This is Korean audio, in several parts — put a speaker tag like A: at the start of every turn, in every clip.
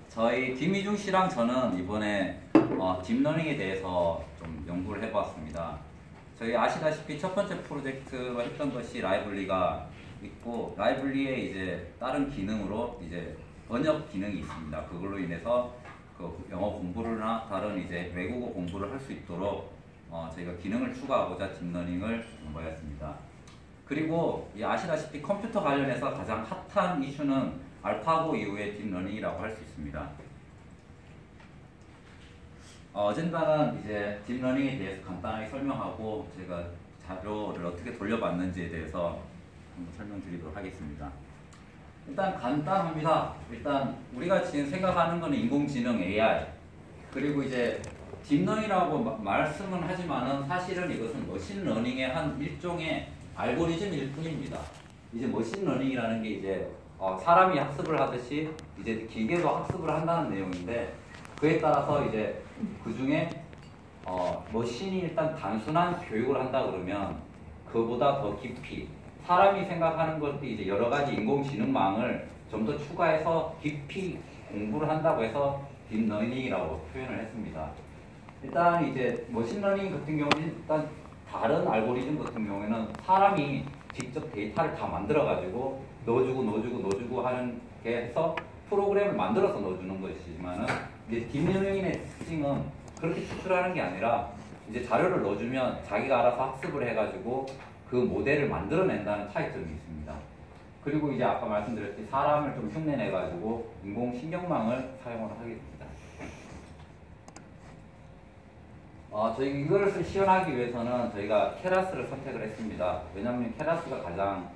A: 저희 김희중 씨랑 저는 이번에 딥러닝에 대해서 좀 연구를 해보았습니다. 저희 아시다시피 첫 번째 프로젝트가 했던 것이 라이블리가 있고, 라이블리에 이제 다른 기능으로 이제 번역 기능이 있습니다. 그걸로 인해서 그 영어 공부나 다른 이제 외국어 공부를 할 수 있도록 저희가 기능을 추가하고자 딥러닝을 연구하였습니다. 그리고 아시다시피 컴퓨터 관련해서 가장 핫한 이슈는 알파고 이후의 딥러닝이라고 할 수 있습니다. 어젠다는 이제 딥러닝에 대해서 간단하게 설명하고 제가 자료를 어떻게 돌려봤는지에 대해서 한번 설명드리도록 하겠습니다. 일단 간단합니다. 일단 우리가 지금 생각하는 거는 인공지능 AI, 그리고 이제 딥러닝이라고 말씀은 하지만은 사실은 이것은 머신러닝의 한 일종의 알고리즘일 뿐입니다. 이제 머신러닝이라는 게 이제 사람이 학습을 하듯이 이제 기계도 학습을 한다는 내용인데, 그에 따라서 이제 그 중에 머신이 일단 단순한 교육을 한다 그러면 그보다 더 깊이 사람이 생각하는 것도 이제 여러 가지 인공지능망을 좀 더 추가해서 깊이 공부를 한다고 해서 딥러닝이라고 표현을 했습니다. 일단 이제 머신러닝 같은 경우는 일단 다른 알고리즘 같은 경우에는 사람이 직접 데이터를 다 만들어 가지고 넣어주고 하는 게 해서 프로그램을 만들어서 넣어주는 것이지만은, 이제 딥러닝의 특징은 그렇게 추출하는 게 아니라 이제 자료를 넣어주면 자기가 알아서 학습을 해가지고 그 모델을 만들어낸다는 차이점이 있습니다. 그리고 이제 아까 말씀드렸듯이 사람을 좀 흉내내가지고 인공신경망을 사용을 하게 됩니다. 저희 이것을 시연하기 위해서는 저희가 케라스를 선택을 했습니다. 왜냐하면 케라스가 가장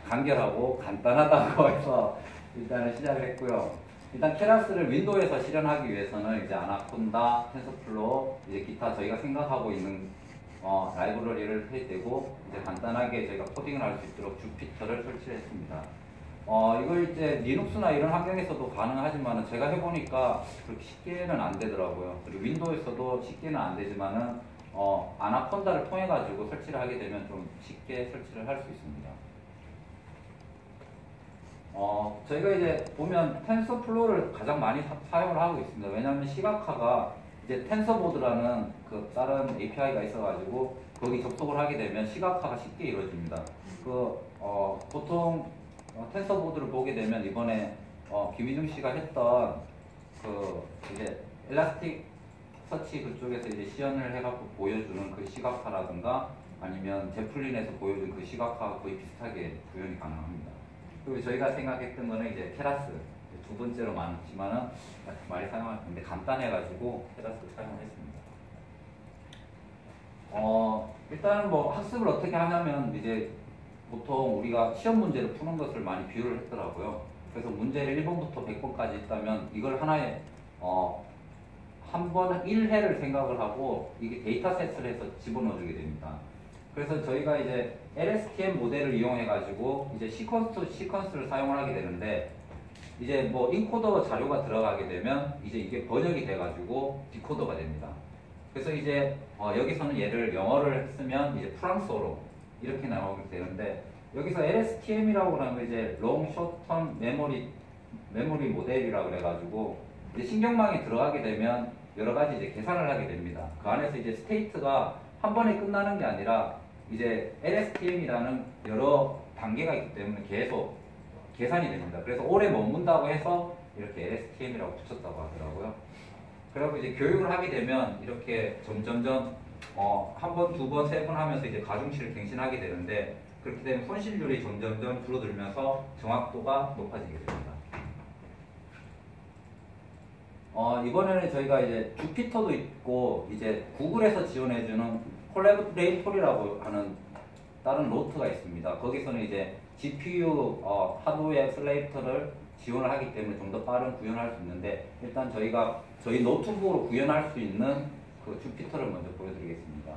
A: 간결하고 간단하다고 해서 일단은 시작을 했고요. 일단 케라스를 윈도우에서 실현하기 위해서는 이제 아나콘다, 텐서플로우, 이제 기타 저희가 생각하고 있는 라이브러리를 해야 되고, 이제 간단하게 저희가 코딩을 할 수 있도록 주피터를 설치했습니다. 이걸 이제 리눅스나 이런 환경에서도 가능하지만은 제가 해보니까 그렇게 쉽게는 안 되더라고요. 그리고 윈도우에서도 쉽게는 안 되지만은 아나콘다를 통해 가지고 설치를 하게 되면 좀 쉽게 설치를 할 수 있습니다. 저희가 이제 보면 텐서플로우를 가장 많이 사용을 하고 있습니다. 왜냐하면 시각화가 이제 텐서보드라는 그 다른 API가 있어가지고 거기 접속을 하게 되면 시각화가 쉽게 이루어집니다. 보통 텐서보드를 보게 되면 이번에 김희중 씨가 했던 그 이제 엘라스틱 서치 그쪽에서 이제 시연을 해갖고 보여주는 그 시각화라든가 아니면 제플린에서 보여준 그 시각화가 거의 비슷하게 구현이 가능합니다. 그리고 저희가 생각했던 거는 이제 케라스 두 번째로 많지만은 많이 사용할 텐데 간단해가지고 케라스를 사용했습니다. 일단 뭐 학습을 어떻게 하냐면 이제 보통 우리가 시험 문제를 푸는 것을 많이 비유를 했더라고요. 그래서 문제를 1번부터 100번까지 있다면 이걸 하나에 한 번 1회를 생각을 하고 이게 데이터셋을 해서 집어넣어주게 됩니다. 그래서 저희가 이제 LSTM 모델을 이용해 가지고 이제 시퀀스 투 시퀀스를 사용을 하게 되는데, 이제 뭐 인코더 자료가 들어가게 되면 이제 이게 번역이 돼 가지고 디코더가 됩니다. 그래서 이제 여기서는 얘를 영어를 쓰면 이제 프랑스어로 이렇게 나오게 되는데, 여기서 LSTM이라고 하는 거 이제 롱 숏텀 메모리 모델이라고 그래가지고 이제 신경망에 들어가게 되면 여러 가지 이제 계산을 하게 됩니다. 그 안에서 이제 스테이트가 한 번에 끝나는 게 아니라 이제 LSTM이라는 여러 단계가 있기 때문에 계속 계산이 됩니다. 그래서 오래 머문다고 해서 이렇게 LSTM이라고 붙였다고 하더라고요. 그리고 이제 교육을 하게 되면 이렇게 점점점 한 번, 두 번, 세 번 하면서 이제 가중치를 갱신하게 되는데, 그렇게 되면 손실률이 점점점 줄어들면서 정확도가 높아지게 됩니다. 이번에는 저희가 이제 주피터도 있고 이제 구글에서 지원해주는 콜라보레이토리라고 하는 다른 노트가 있습니다. 거기서는 이제 GPU 하드웨어 액셀레이터를 지원을 하기 때문에 좀 더 빠른 구현을 할 수 있는데, 일단 저희가 저희 노트북으로 구현할 수 있는 그 주피터를 먼저 보여드리겠습니다.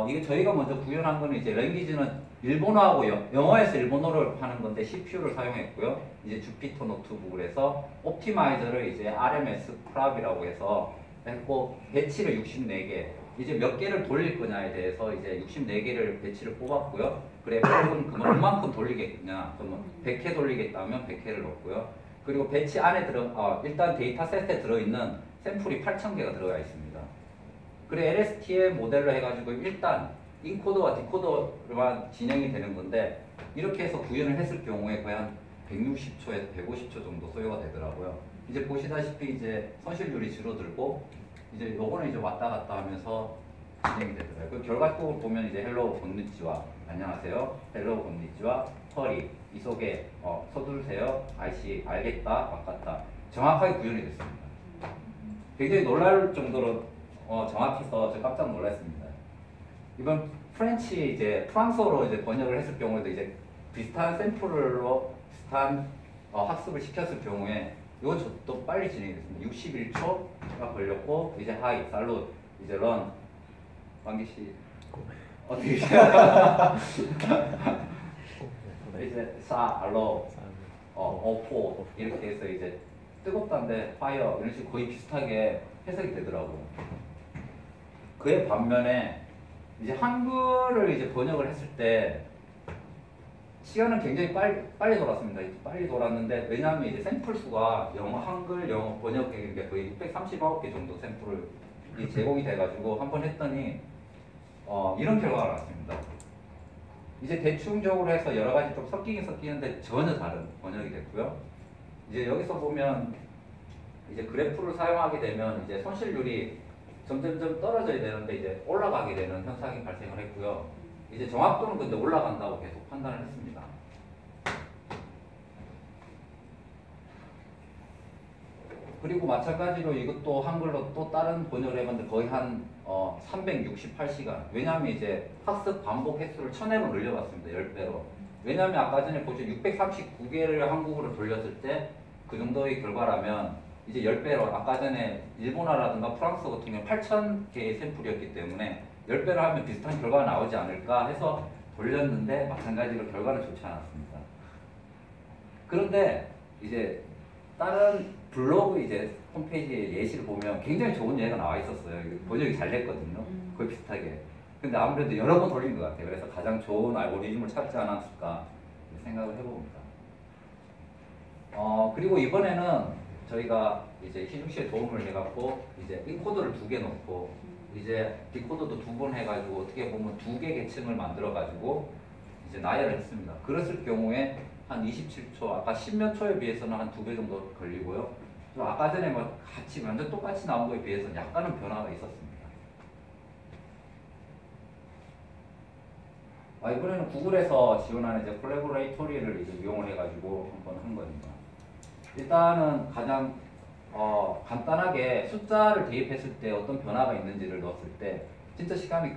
A: 이게 저희가 먼저 구현한 거는 이제 랭귀지는 일본어하고 영어에서 일본어를 하는 건데 CPU를 사용했고요. 이제 주피터 노트북을 해서 옵티마이저를 이제 RMS 프랍이라고 해서 했고, 배치를 64개, 이제 몇 개를 돌릴 거냐에 대해서 이제 64개를 배치를 뽑았고요. 그래, 그럼 얼만큼 돌리겠냐, 그러면 100회 돌리겠다면 100회를 넣었고요. 그리고 배치 안에 일단 데이터셋에 들어있는 샘플이 8,000개가 들어가 있습니다. 그래 LSTM 모델로 해가지고 일단 인코더와 디코더만 진행이 되는 건데 이렇게 해서 구현을 했을 경우에 거의 한 160초에서 150초 정도 소요가 되더라고요. 이제 보시다시피 이제 손실률이 줄어들고 이제 요거는 이제 왔다 갔다 하면서 진행이 되더라고요. 그 결과적으로 보면 이제 헬로우 건니치와 안녕하세요, 헬로우 건니치와 허리 이 속에 서두르세요, 아이씨 알겠다 바꿨다 정확하게 구현이 됐습니다. 굉장히 놀랄 정도로 정확해서 저 깜짝 놀랐습니다. 이번 프렌치 이제 프랑스어로 이제 번역을 했을 경우에도 이제 비슷한 샘플로 비슷한 학습을 시켰을 경우에 이건 또 빨리 진행이 됐습니다. 61초가 걸렸고 이제 하이, 살룻, 이제 런 왕기 씨 어떻게 이제 사, 알로, 어포 이렇게 해서 이제 뜨겁다인데 파이어 이런 식으로 거의 비슷하게 해석이 되더라고요. 그에 반면에 이제 한글을 이제 번역을 했을 때 시간은 굉장히 빨리 돌았습니다. 빨리 돌았는데 왜냐하면 이제 샘플 수가 영어, 한글, 영어 번역에 거의 639개 정도 샘플이 제공이 돼가지고 한번 했더니 이런 결과가 나왔습니다. 이제 대충적으로 해서 여러 가지 좀 섞이는데 전혀 다른 번역이 됐고요. 이제 여기서 보면 이제 그래프를 사용하게 되면 이제 손실률이 점점점 떨어져야 되는데 이제 올라가게 되는 현상이 발생을 했고요. 이제 정확도는 근데 올라간다고 계속 판단을 했습니다. 그리고 마찬가지로 이것도 한글로 또 다른 번역을 해봤는데 거의 한 368시간. 왜냐하면 이제 학습 반복 횟수를 1000회로 늘려봤습니다. 10배로. 왜냐하면 아까 전에 보신 639개를 한국어로 돌렸을 때 그 정도의 결과라면 이제 10배로 아까 전에 일본어라든가 프랑스 같은 경우는 8,000개의 샘플이었기 때문에 10배로 하면 비슷한 결과가 나오지 않을까 해서 돌렸는데 마찬가지로 결과는 좋지 않았습니다. 그런데 이제 다른 블로그 이제 홈페이지 예시를 보면 굉장히 좋은 예가 나와 있었어요. 번역이 잘 됐거든요. 거의 비슷하게. 근데 아무래도 여러 번 돌린 것 같아요. 그래서 가장 좋은 알고리즘을 찾지 않았을까 생각을 해봅니다. 그리고 이번에는 저희가 이제 희중 씨의 도움을 해갖고 이제 인코더를 2개 넣고 이제 디코더도 2번 해가지고 어떻게 보면 2개 계층을 만들어가지고 이제 나열을 했습니다. 그랬을 경우에 한 27초, 아까 10몇 초에 비해서는 한 2배 정도 걸리고요. 또 아까 전에 뭐 같이 완전 똑같이 나온 거에 비해서는 약간은 변화가 있었습니다. 이번에는 구글에서 지원하는 이제 콜라보레이토리를 이제 이용을 해가지고 한번 한 겁니다. 일단은 가장 간단하게 숫자를 대입했을 때 어떤 변화가 있는지를 넣었을 때 진짜 시간이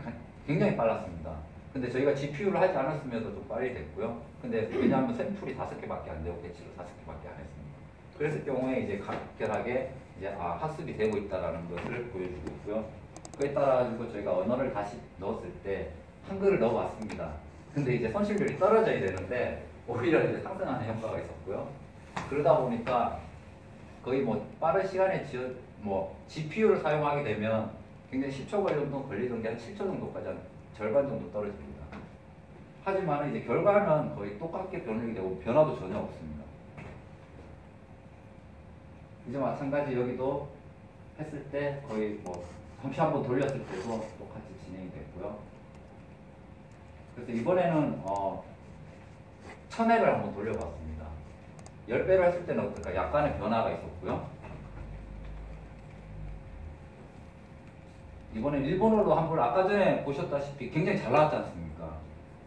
A: 굉장히 빨랐습니다. 근데 저희가 GPU를 하지 않았으면서 좀 빨리 됐고요. 근데 왜냐하면 샘플이 5개밖에 안 되고 배치를 5개밖에 안 했습니다. 그랬을 경우에 이제 간결하게 이제 학습이 되고 있다는 것을 보여주고 있고요. 그에 따라 저희가 언어를 다시 넣었을 때 한글을 넣어봤습니다. 근데 이제 손실률이 떨어져야 되는데 오히려 이제 상승하는 효과가 있었고요. 그러다 보니까 거의 뭐 빠른 시간에 GPU를 사용하게 되면 굉장히 10초 정도 걸리던 게 한 7초 정도까지 한 절반 정도 떨어집니다. 하지만 이제 결과는 거의 똑같게 변형이 되고 변화도 전혀 없습니다. 이제 마찬가지 여기도 했을 때 거의 뭐 잠시 한번 돌렸을 때도 똑같이 진행이 됐고요. 그래서 이번에는 1000회를 한번 돌려봤습니다. 10배로 했을 때는 어떨까? 약간의 변화가 있었고요. 이번엔 일본어로 한번 아까 전에 보셨다시피 굉장히 잘 나왔지 않습니까?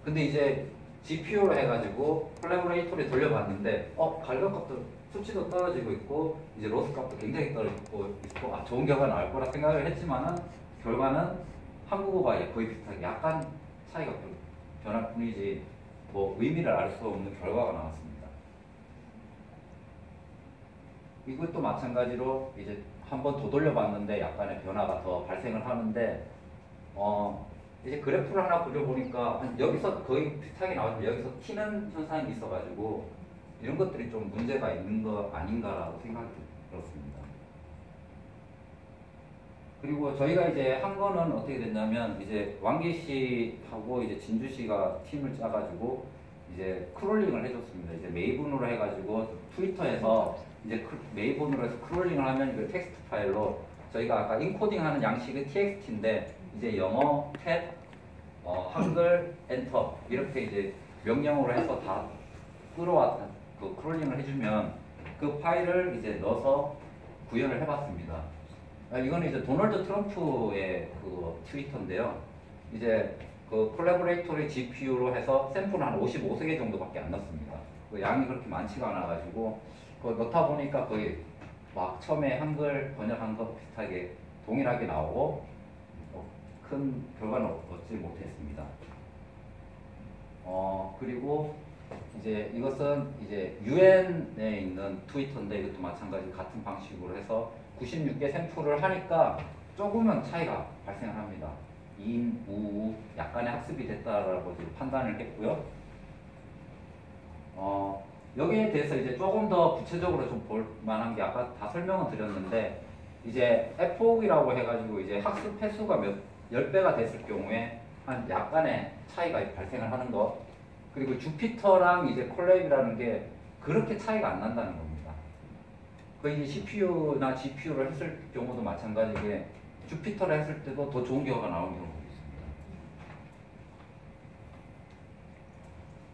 A: 근데 이제 GPU로 해가지고 콜라보레이터를 돌려봤는데 갈격값도 수치도 떨어지고 있고 이제 로스 값도 굉장히 떨어지고 있고 좋은 결과가 나올 거라 생각을 했지만은 결과는 한국어가 거의 비슷하게 약간 차이가 변할 뿐이지 뭐 의미를 알 수 없는 결과가 나왔습니다. 이것도 마찬가지로 이제 한 번 더 돌려봤는데 약간의 변화가 더 발생을 하는데 이제 그래프를 하나 그려보니까 여기서 거의 비슷하게 나오지만 여기서 튀는 현상이 있어가지고 이런 것들이 좀 문제가 있는 거 아닌가라고 생각이 들었습니다. 그리고 저희가 이제 한 거는 어떻게 됐냐면 이제 왕기 씨하고 이제 진주 씨가 팀을 짜가지고 이제 크롤링을 해줬습니다. 이제 메이븐으로 해가지고 트위터에서 이제 메이본으로 해서 크롤링을 하면 그 텍스트 파일로 저희가 아까 인코딩하는 양식은 txt인데 이제 영어, 탭, 한글, 엔터 이렇게 이제 명령어로 해서 다 끌어와 그 크롤링을 해주면 그 파일을 이제 넣어서 구현을 해봤습니다. 이거는 이제 도널드 트럼프의 그 트위터인데요. 이제 그 콜라보레이터리 GPU로 해서 샘플은 한 55개 정도밖에 안 넣습니다. 그 양이 그렇게 많지가 않아가지고 그 넣다 보니까 거의 막 처음에 한글 번역한 거 비슷하게 동일하게 나오고 큰 결과는 얻지 못했습니다. 그리고 이제 이것은 이제 UN에 있는 트위터인데 이것도 마찬가지 같은 방식으로 해서 96개 샘플을 하니까 조금은 차이가 발생을 합니다. 인, 우, 약간의 학습이 됐다라고 판단을 했고요. 여기에 대해서 이제 조금 더 구체적으로 좀 볼 만한 게 아까 다 설명을 드렸는데 이제 FO이라고 해가지고 이제 학습 횟수가 10배가 됐을 경우에 한 약간의 차이가 발생을 하는 것, 그리고 주피터랑 이제 콜랩이라는 게 그렇게 차이가 안 난다는 겁니다. 그 이제 CPU나 GPU를 했을 경우도 마찬가지게 주피터를 했을 때도 더 좋은 결과가 나오는 경우도 있습니다.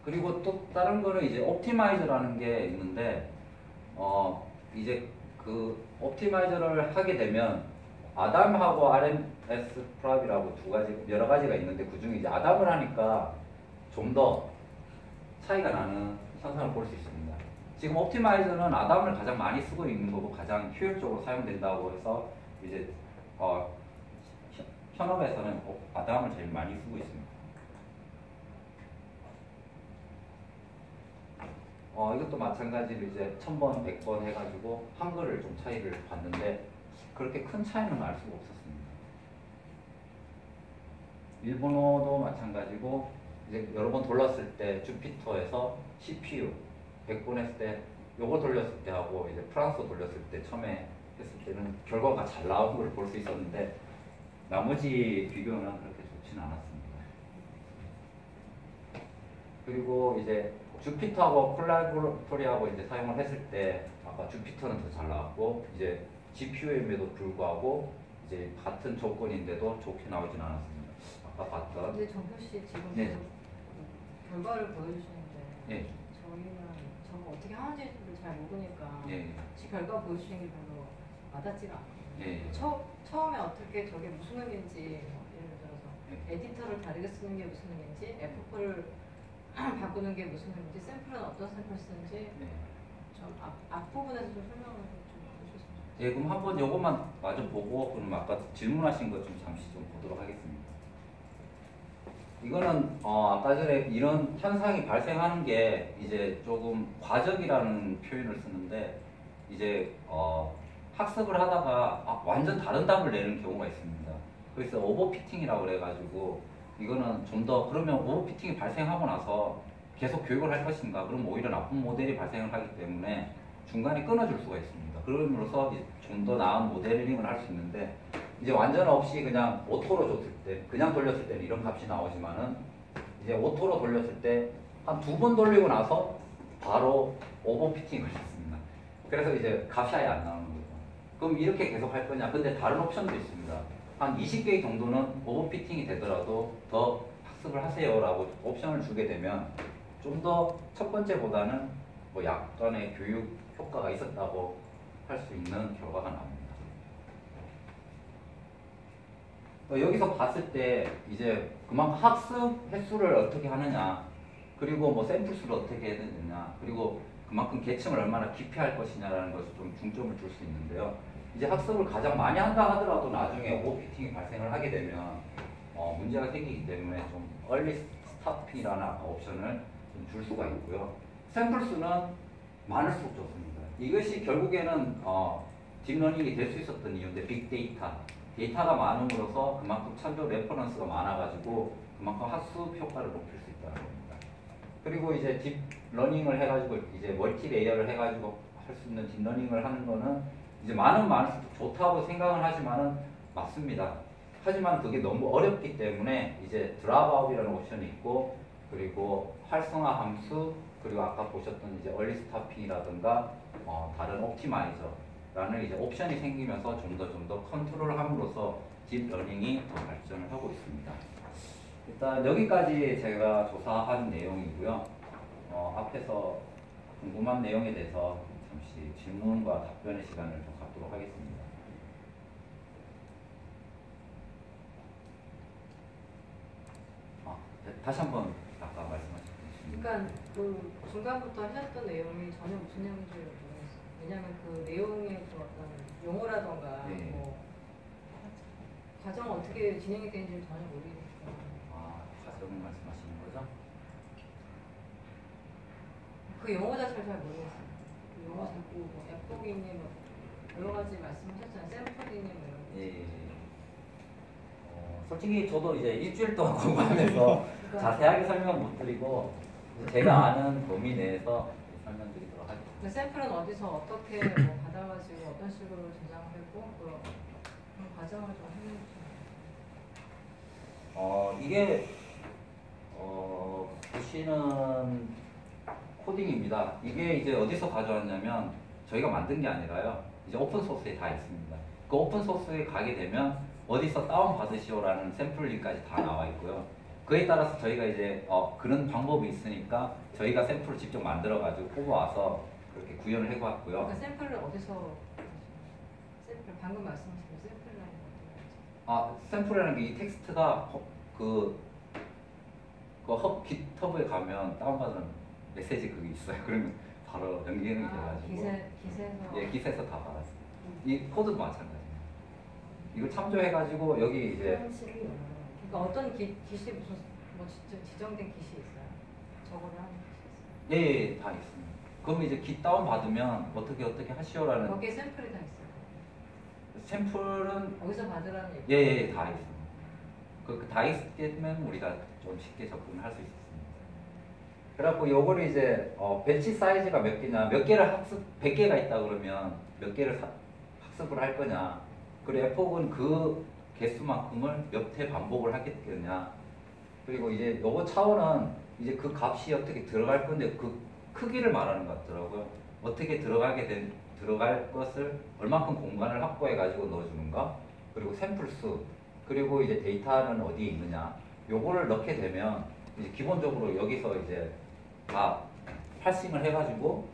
A: 그리고 또 다른 거는 이제 옵티마이저라는 게 있는데 이제 그 옵티마이저를 하게 되면 아담하고 RMS 프랍이라고 두 가지 여러 가지가 있는데 그 중에 이제 아담을 하니까 좀 더 차이가 나는 현상을 볼 수 있습니다. 지금 옵티마이저는 아담을 가장 많이 쓰고 있는 거고 가장 효율적으로 사용된다고 해서 이제 현업에서는 아담을 제일 많이 쓰고 있습니다. 이것도 마찬가지로 이제 1000번, 100번 해가지고 한글을 좀 차이를 봤는데 그렇게 큰 차이는 알 수가 없었습니다. 일본어도 마찬가지고 이제 여러 번 돌렸을 때 주피터에서 CPU 100번 했을 때 요거 돌렸을 때 하고 이제 프랑스 돌렸을 때 처음에 했을 때는 결과가 잘 나온 걸 볼 수 있었는데 나머지 비교는 그렇게 좋지는 않았습니다. 그리고 이제 주피터하고 콜라보레이터리하고 이제 사용을 했을 때 아까 주피터는 더 잘 나왔고 이제 GPU임에도 불구하고 이제 같은 조건인데도 좋게 나오진 않았습니다. 아까 봤던.
B: 근데 정표 씨 지금
A: 네.
B: 결과를 보여주시는데
A: 네.
B: 저희는 저거 어떻게 하는지를 잘 모르니까
A: 네.
B: 결과 보여주시는 게 별로 와닿지가 않거든요.
A: 네.
B: 처음에 어떻게 저게 무슨 의미인지 예를 들어서 에디터를 다르게 쓰는 게 무슨 의미인지 F4를 바꾸는 게 무슨 의미인지 샘플은 어떤 샘플 쓰는지 좀 앞부분에서 좀 설명을 좀 해주셨으면 좋겠어요.
A: 예, 그럼 한번 요것만 마저 보고 그럼 아까 질문하신 것 좀 잠시 좀 보도록 하겠습니다. 이거는 아까 전에 이런 현상이 발생하는 게 이제 조금 과적이라는 표현을 쓰는데 이제 학습을 하다가 완전 다른 답을 내는 경우가 있습니다. 그래서 오버피팅이라고 그래가지고 이거는 좀 더 그러면 오버피팅이 발생하고 나서 계속 교육을 할 것인가? 그럼 오히려 나쁜 모델이 발생을 하기 때문에 중간에 끊어줄 수가 있습니다. 그럼으로써 좀 더 나은 모델링을 할 수 있는데 이제 완전 없이 그냥 오토로 줬을 때 그냥 돌렸을 때는 이런 값이 나오지만은 이제 오토로 돌렸을 때 한 2번 돌리고 나서 바로 오버피팅이 걸렸습니다. 그래서 이제 값이 아예 안 나오는 거죠. 그럼 이렇게 계속 할 거냐? 근데 다른 옵션도 있습니다. 한 20개 정도는 오버피팅이 되더라도 더 학습을 하세요라고 옵션을 주게 되면 좀 더 첫 번째보다는 뭐 약간의 교육 효과가 있었다고 할 수 있는 결과가 나옵니다. 여기서 봤을 때 이제 그만큼 학습 횟수를 어떻게 하느냐, 그리고 뭐 샘플 수를 어떻게 해야 되느냐, 그리고 그만큼 계층을 얼마나 깊이 할 것이냐라는 것을 좀 중점을 줄 수 있는데요. 이제 학습을 가장 많이 한다 하더라도 나중에 오버피팅이 발생을 하게 되면 문제가 생기기 때문에 좀 얼리 스타핑이라는 옵션을 좀 줄 수가 있고요. 샘플 수는 많을수록 좋습니다. 이것이 결국에는 딥러닝이 될 수 있었던 이유인데 빅데이터, 데이터가 많음으로써 그만큼 참조 레퍼런스가 많아가지고 그만큼 학습 효과를 높일 수 있다는 겁니다. 그리고 이제 딥러닝을 해가지고 이제 멀티레이어를 해가지고 할 수 있는 딥러닝을 하는 거는 이제 많을수록 좋다고 생각은 하지만은 맞습니다. 하지만 그게 너무 어렵기 때문에 이제 드랍아웃이라는 옵션이 있고 그리고 활성화 함수 그리고 아까 보셨던 이제 얼리 스타핑이라든가 다른 옵티마이저라는 이제 옵션이 생기면서 좀 더 컨트롤함으로써 딥러닝이 더 발전을 하고 있습니다. 일단 여기까지 제가 조사한 내용이고요. 앞에서 궁금한 내용에 대해서 잠시 질문과 답변의 시간을 좀 갖도록 하겠습니다. 다시 한번 아까 말씀하셨던
B: 그러니까 그 중간부터 하셨던 내용이 전혀 무슨 내용인지 모르겠어요. 왜냐하면 그 내용의 그 어떤 용어라던가
A: 네.
B: 뭐 과정 어떻게 진행이 되는지 전혀 모르겠어요.
A: 과정 말씀하시는 거죠?
B: 그 용어 자체를 잘 모르겠어요. 그 용어 자꾸 뭐 에포기니 뭐 여러 가지 말씀하셨잖아요. 샘플이니 뭐 이런 거.
A: 예. 솔직히 저도 이제 일주일 동안 공부하면서 자세하게 설명 못 드리고 제가 아는 범위 내에서 설명드리도록 하겠습니다.
B: 그 샘플은 어디서 어떻게 뭐 받아가지고 어떤 식으로 저장을 했고 그런 과정을 좀 해주세요.
A: 이게 보시는 코딩입니다. 이게 이제 어디서 가져왔냐면 저희가 만든 게 아니라요. 이제 오픈 소스에 다 있습니다. 그 오픈 소스에 가게 되면 어디서 다운 받으시오라는 샘플 링까지 다 나와 있고요. 그에 따라서 저희가 이제 그런 방법이 있으니까 저희가 샘플을 직접 만들어 가지고 뽑아와서 그렇게 구현을 해봤고요.
B: 그러니까 샘플을 어디서 샘플 방금 말씀하신 샘플이라는 거
A: 샘플이라는 게 이 텍스트가 깃허브에 가면 다운받은 메시지 그게 있어요. 그러면 바로 연결이 돼가지고
B: 기세에서
A: 예, 기세에서 다 받았어요. 이 코드도 마찬가지예요. 이걸 참조해가지고 여기 이제
B: 그러니까 어떤 깃이 무슨 뭐 지정된 깃이 있어요? 저거를 하는 깃이 있어요?
A: 예, 다 있습니다. 그럼 이제 깃 다운 받으면 어떻게 하시오라는
B: 거기에 샘플이 다 있어요.
A: 샘플은
B: 어디서 받으라는 얘기?
A: 예, 다 있습니다. 다 있으면 우리가 좀 쉽게 접근을 할 수 있습니다. 그래갖고 요거를 이제 배치 사이즈가 몇 개냐, 몇 개를 100개가 있다 그러면 몇 개를 학습을 할 거냐, 그리고 에폭은 그 개수만큼을 몇 회 반복을 하겠느냐, 그리고 이제 요거 차원은 이제 그 값이 어떻게 들어갈 건데 그 크기를 말하는 것 같더라고요. 어떻게 들어갈 것을 얼만큼 공간을 확보해 가지고 넣어주는가, 그리고 샘플 수, 그리고 이제 데이터는 어디에 있느냐, 요거를 넣게 되면 이제 기본적으로 여기서 이제 다 파싱을 해가지고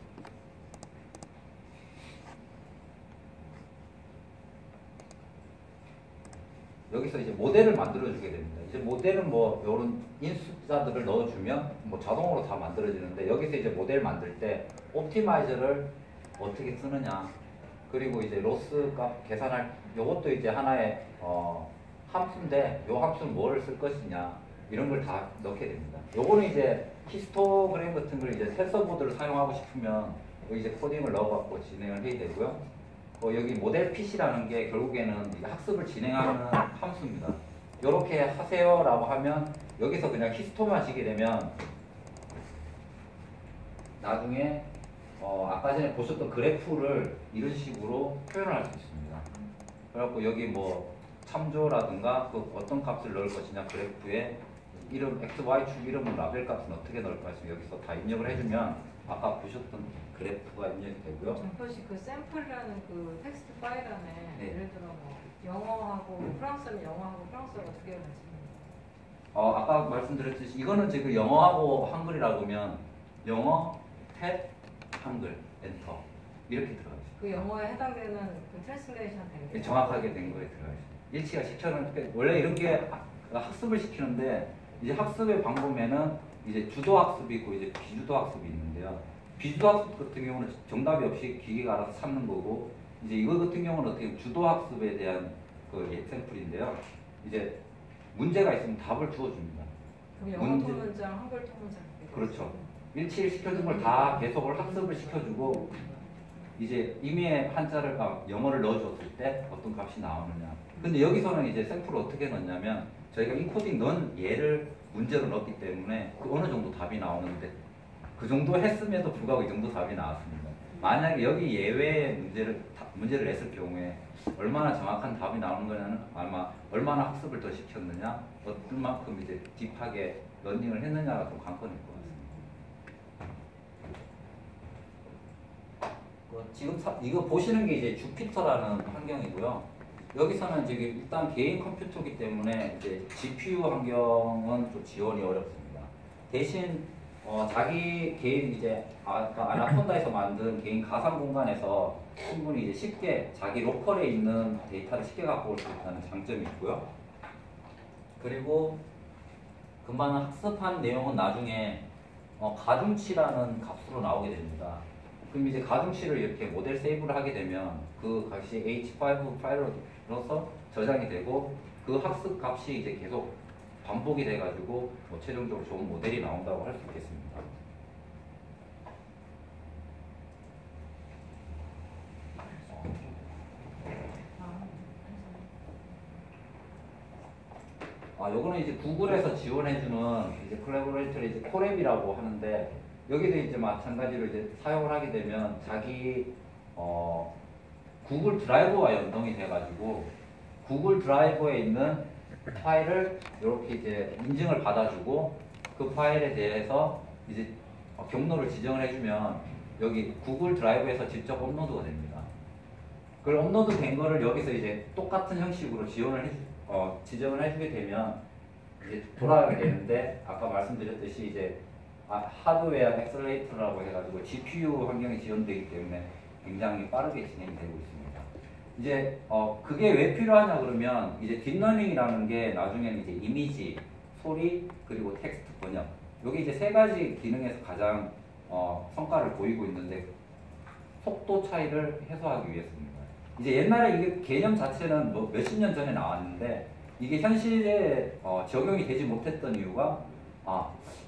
A: 여기서 이제 모델을 만들어주게 됩니다. 이제 모델은 뭐 이런 인숫자들을 넣어주면 뭐 자동으로 다 만들어지는데 여기서 이제 모델 만들 때 옵티마이저를 어떻게 쓰느냐, 그리고 이제 로스 값 계산할 요것도 이제 하나의 함수인데 요 함수는 뭐를 쓸 것이냐 이런 걸 다 넣게 됩니다. 요거는 이제 히스토그램 같은 걸 이제 텐서보드를 사용하고 싶으면 여기 이제 코딩을 넣어갖고 진행을 해야 되고요. 여기 모델 핏이라는 게 결국에는 이게 학습을 진행하는 함수입니다. 이렇게 하세요라고 하면 여기서 그냥 히스토만 지게 되면 나중에 아까 전에 보셨던 그래프를 이런 식으로 표현을 할 수 있습니다. 그래갖고 여기 뭐 참조라든가 그 어떤 값을 넣을 것이냐, 그래프에 이름 x, y 축 이름은 라벨 값은 어떻게 넣을 것이냐 여기서 다 입력을 해주면 아까 보셨던 그래프가 입력이 되고요.
B: 정표식 그 샘플이라는 그 텍스트 파일 안에
A: 네.
B: 예를 들어 뭐 영어하고 프랑스는 영어하고 프랑스어가 두 개가 같이
A: 아까 말씀드렸듯이 이거는 지금 영어하고 한글이라고 하면 영어, 탭, 한글, 엔터 이렇게 들어가 있어요.
B: 그 영어에 해당되는 그 트랜스레이션 된 게
A: 정확하게 된 거에 들어가 있어요. 일치가 시켜놓은 원래 이런 게 학습을 시키는데 이제 학습의 방법에는 이제 주도 학습이 있고 이제 비주도 학습이 있는데요. 비주도 학습 같은 경우는 정답이 없이 기계가 알아서 찾는 거고, 이제 이거 같은 경우는 어떻게 보면 주도 학습에 대한 그 엑샘플인데요. 이제 문제가 있으면 답을 주어줍니다.
B: 그럼 영어 통문장, 한글 통문장
A: 그렇죠. 일치를 시켜준 걸 다 계속을 학습을 시켜주고 이제 임의의 한자를 영어를 넣어줬을 때 어떤 값이 나오느냐. 근데 여기서는 이제 샘플을 어떻게 넣냐면 저희가 인코딩 넣은 얘를 문제로 넣었기 때문에 그 어느 정도 답이 나오는데 그 정도 했음에도 불구하고 이 정도 답이 나왔습니다. 만약에 여기 예외의 문제를 냈을 경우에 얼마나 정확한 답이 나오는 거냐는 아마 얼마나 학습을 더 시켰느냐, 어떤 만큼 이제 딥하게 런닝을 했느냐가 좀 관건일 것 같습니다. 지금 이거 보시는 게 이제 주피터라는 환경이고요. 여기서는 지금 일단 개인 컴퓨터이기 때문에 이제 GPU 환경은 좀 지원이 어렵습니다. 대신 자기 개인 이제 아까 아나콘다에서 만든 개인 가상 공간에서 충분히 이제 쉽게 자기 로컬에 있는 데이터를 쉽게 갖고 올 수 있다는 장점이 있고요. 그리고 금방 학습한 내용은 나중에 가중치라는 값으로 나오게 됩니다. 그럼 이제 가중치를 이렇게 모델 세이브를 하게 되면 그 값이 H5 파일로서 저장이 되고 그 학습 값이 이제 계속 반복이 돼가지고 최종적으로 좋은 모델이 나온다고 할 수 있겠습니다. 요거는 이제 구글에서 지원해주는 이제 콜라보레이터를 이제 콜앱이라고 하는데 여기도 이제 마찬가지로 이제 사용을 하게 되면 자기 구글 드라이버와 연동이 돼가지고 구글 드라이버에 있는 파일을 이렇게 이제 인증을 받아주고 그 파일에 대해서 이제 경로를 지정을 해주면 여기 구글 드라이브에서 직접 업로드가 됩니다. 그걸 업로드 된 거를 여기서 이제 똑같은 형식으로 지정을 해주게 되면 이제 돌아가게 되는데 아까 말씀드렸듯이 이제 하드웨어 엑셀레이터라고 해가지고 GPU 환경이 지원되기 때문에 굉장히 빠르게 진행이 되고 있습니다. 이제 그게 왜 필요하냐 그러면 이제 딥러닝이라는 게 나중에는 이제 이미지, 소리 그리고 텍스트 번역 여기 이제 세 가지 기능에서 가장 성과를 보이고 있는데 속도 차이를 해소하기 위해서입니다. 이제 옛날에 이게 개념 자체는 뭐 몇십 년 전에 나왔는데 이게 현실에 적용이 되지 못했던 이유가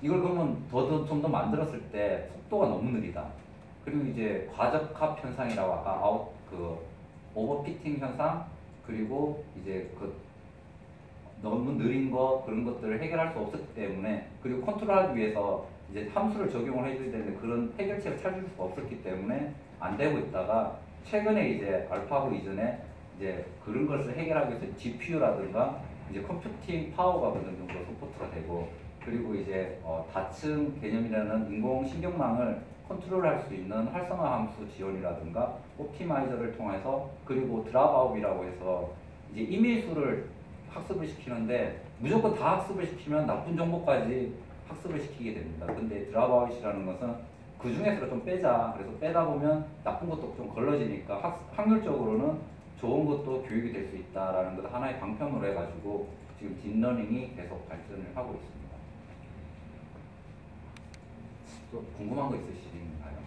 A: 이걸 그러면 좀 더 만들었을 때 속도가 너무 느리다. 그리고 이제 과적합 현상이라고 아까 오버피팅 현상 그리고 이제 너무 느린 거 그런 것들을 해결할 수 없었기 때문에 그리고 컨트롤하기 위해서 이제 함수를 적용을 해줘야 되는데 그런 해결책을 찾을 수가 없었기 때문에 안 되고 있다가 최근에 이제 알파고 이전에 이제 그런 것을 해결하기 위해서 GPU라든가 이제 컴퓨팅 파워가 어느 정도 서포트가 되고 그리고 이제 다층 개념이라는 인공신경망을 컨트롤할 수 있는 활성화 함수 지원이라든가 옵티마이저를 통해서 그리고 드랍아웃이라고 해서 이제 이미수를 학습을 시키는데 무조건 다 학습을 시키면 나쁜 정보까지 학습을 시키게 됩니다. 근데 드랍아웃이라는 것은 그 중에서 좀 빼자. 그래서 빼다 보면 나쁜 것도 좀 걸러지니까 확률적으로는 좋은 것도 교육이 될 수 있다라는 것 하나의 방편으로 해가지고 지금 딥러닝이 계속 발전을 하고 있습니다. 또 궁금한 거 있으신가요?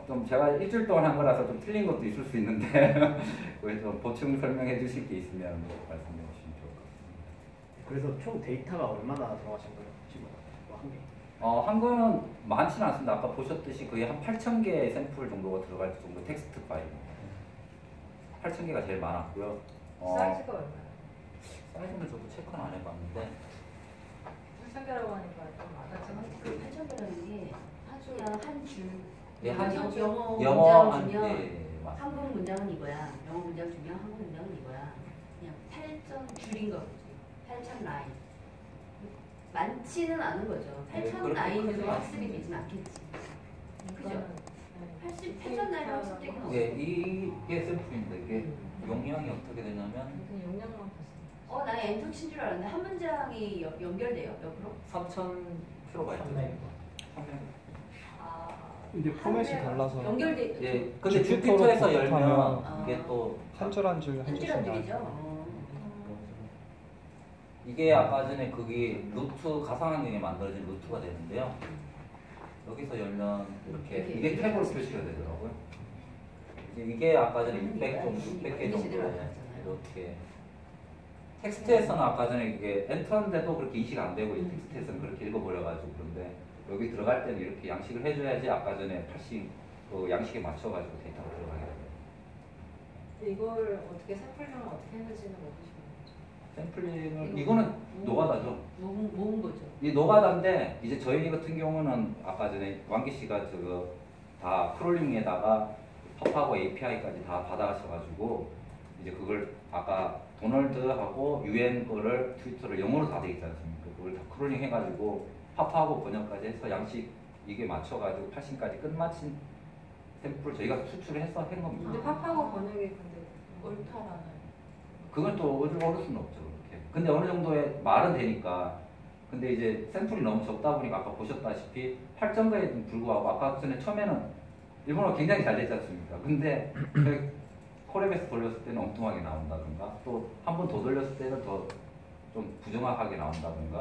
A: 좀 제가 일주일 동안 한 거라서 좀 틀린 것도 있을 수 있는데 그래서 보충 설명해 주실 게 있으면 말씀해 주시면 좋을 것 같습니다.
C: 그래서 총 데이터가 얼마나 들어가신 거예요? 지금 한 개?
A: 한 거는 많지는 않습니다. 아까 보셨듯이 거의 한 8,000개의 샘플 정도가 들어갈 정도 텍스트 파일 8,000개가 제일 많았고요.
B: 사이즈가 얼마예요?
A: 사이즈는 저도 체크는 안 해봤는데
B: 8,000개라고 하니까 좀 와닿지만
D: 그 8,000개라는 게 그냥 한 줄.
A: 네,
D: 영어 문장
A: 한
D: 주면
A: 네,
D: 한국 문장은 이거야. 영어 문장 주면 한국 문장은 이거야. 그냥 8점 줄인 거. 8,000 라인. 많지는 않은 거죠. 8,000 라인으로 학습이 되진 않겠지. 그죠? 8,000 라인 학습되긴 없어.
A: 네, 이게 샘플인데 이게 용량이 어떻게 되냐면
B: 용량만 봤어요.
D: 나 엔터 친 줄 알았는데 한 문장이 연결돼요, 옆으로?
A: 3,000kb네.
C: 이게 포맷이 달라서
D: 연결돼.
A: 예, 근데 주피터에서 열면 이게 또
C: 한 줄 한 줄 한
D: 한 줄
C: 줄씩
D: 한
C: 나와요.
D: 줄이죠.
A: 이게 아까 전에 거기 루트 가상환경에 만들어진 루트가 되는데요. 여기서 열면 이렇게 이게 탭으로 표시가 되더라고요. 이게 아까 전에 600개 정도 이렇게 텍스트에서는 아까 전에 이게 엔터인데도 그렇게 인식 안 되고 텍스트에서는 그렇게 읽어버려가지고 그런데 여기 들어갈 때는 이렇게 양식을 해줘야지 아까 전에 그 양식에 맞춰가지고 데이터가 들어가게 돼요.
B: 이걸 어떻게 샘플링을 어떻게 했는지는 모르시면
A: 샘플링을 이거는 노가다죠.
D: 모은 거죠.
A: 이 노가다인데 이제 저희 같은 경우는 아까 전에 왕기 씨가 저거 다 크롤링에다가 펍하고 API까지 다 받아가셔가지고 이제 그걸 아까 도널드하고 UN 거를 트위터를 영어로 다 돼 있지 않습니까? 그걸 다 크롤링 해가지고 파파하고 번역까지 해서 양식 이게 맞춰가지고 8신까지 끝마친 샘플을 저희가 수출해서 한 겁니다.
B: 근데 파파고 번역이 근데
D: 옳다라는.
A: 그건 또 어쩔 수는 없죠. 그렇게. 근데 어느 정도의 말은 되니까. 근데 이제 샘플이 너무 적다 보니까 아까 보셨다시피 8점가에도 불구하고 아까 전에 처음에는 일본어가 굉장히 잘 됐지 않습니까? 근데 콜앱에서 돌렸을 때는 엉뚱하게 나온다든가 또 한 번 더 돌렸을 때는 더 좀 부정확하게 나온다든가